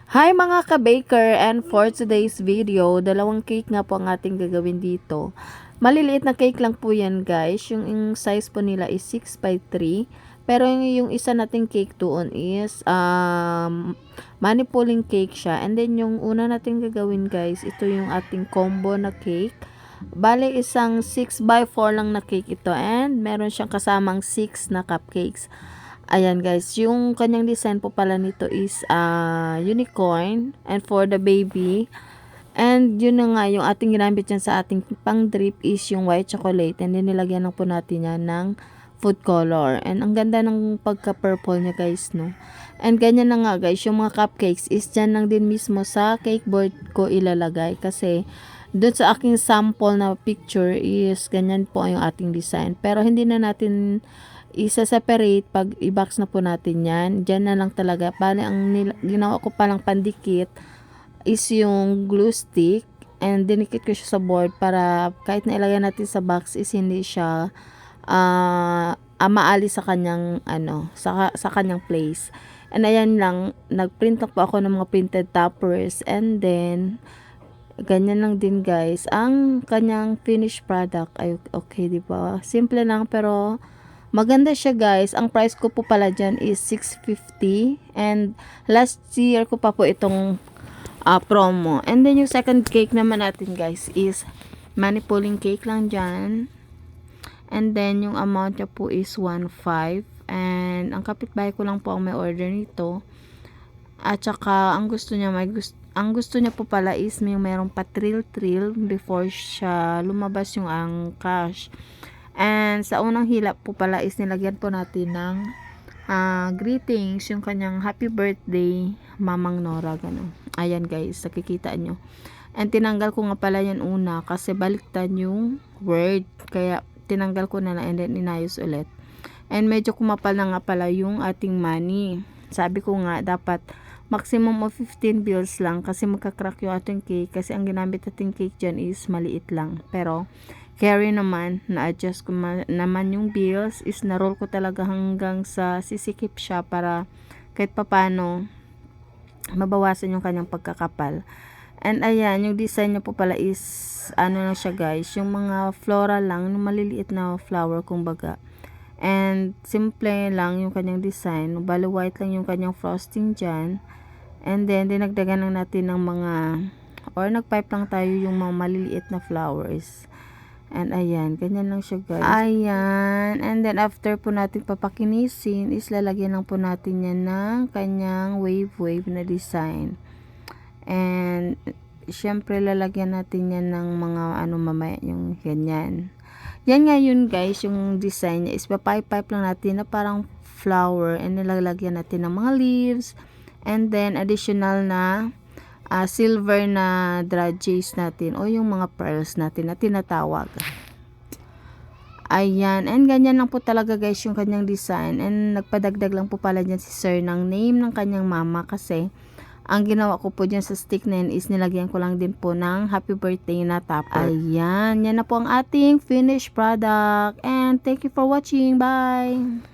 Hi mga ka-baker, and for today's video, dalawang cake nga po ang ating gagawin dito. Maliliit na cake lang po yan guys, yung size po nila is 6 by 3. Pero yung isa nating cake doon is money pulling cake siya. And then yung una nating gagawin guys, ito yung ating combo na cake. Bale isang 6 by 4 lang na cake ito, and meron siyang kasamang 6 na cupcakes. Ayan guys, yung kanyang design po pala nito is unicorn, and for the baby. And yun na nga, yung ating ginamit dyan sa ating pang drip is yung white chocolate, and then nilagyan lang po natin yan ng food color. And ang ganda ng pagka-purple niya guys, no? And ganyan na nga guys, yung mga cupcakes is dyan lang din mismo sa cake board ko ilalagay. Kasi doon sa aking sample na picture is ganyan po yung ating design. Pero hindi na natin isa-separate pag i-box na po natin yan. Diyan na lang talaga. Bale, ang ginawa ko palang pandikit is yung glue stick, and dinikit ko siya sa board para kahit na ilagay natin sa box is hindi siya maalis sa kanyang sa kanyang place. And ayan lang, nagprint lang po ako ng mga printed toppers, and then ganyan lang din guys ang kanyang finished product. Ay okay, di ba? Simple lang pero maganda siya guys. Ang price ko po pala dyan is 650, and last year ko pa po itong promo. And then yung second cake naman natin guys is money pulling cake lang dyan. And then yung amount niya po is 1.5, and ang kapitbahay ko lang po ang may order nito. At saka ang gusto niya po pala is may merong pa trill before siya lumabas yung ang cash. And sa unang hila po pala is nilagyan po natin ng greetings, yung kanyang happy birthday Mamang Nora, gano'n. Ayan guys, nakikita nyo. And tinanggal ko nga pala yan una kasi baliktad yung word. Kaya tinanggal ko na lang, and then inayos ulit. And medyo kumapal na nga pala yung ating money. Sabi ko nga dapat maximum of 15 bills lang kasi magka-crack yung ating cake, kasi ang ginamit ating cake dyan is maliit lang. Pero carry naman, na-adjust ko naman yung bills, is na-roll ko talaga hanggang sa sisikip siya para kahit papano mabawasan yung kanyang pagkakapal. And ayan, yung design niya po pala is ano na siya guys, yung mga floral lang, yung maliliit na flower kumbaga. And simple lang yung kanyang design, bali white lang yung kanyang frosting dyan. And then dinagdagan lang natin ng mga, or nagpipe lang tayo yung mga maliliit na flowers. And ayan, ganyan lang siya guys. Ayan, and then after po natin papakinisin is lalagyan lang po natin yan ng kanyang wave na design. And syempre lalagyan natin yan ng mga mamaya yung ganyan. Yan nga yun guys, yung design niya is papipe lang natin na parang flower, and nilalagyan natin ng mga leaves, and then additional na silver na dragées natin o yung mga pearls natin na tinatawag. Ayan, and ganyan lang po talaga guys yung kanyang design. And nagpadagdag lang po pala dyan si sir ng name ng kanyang mama, kasi ang ginawa ko po dyan sa stick na yun is nilagyan ko lang din po ng happy birthday na topper. Ayan, yan na po ang ating finished product, and thank you for watching. Bye!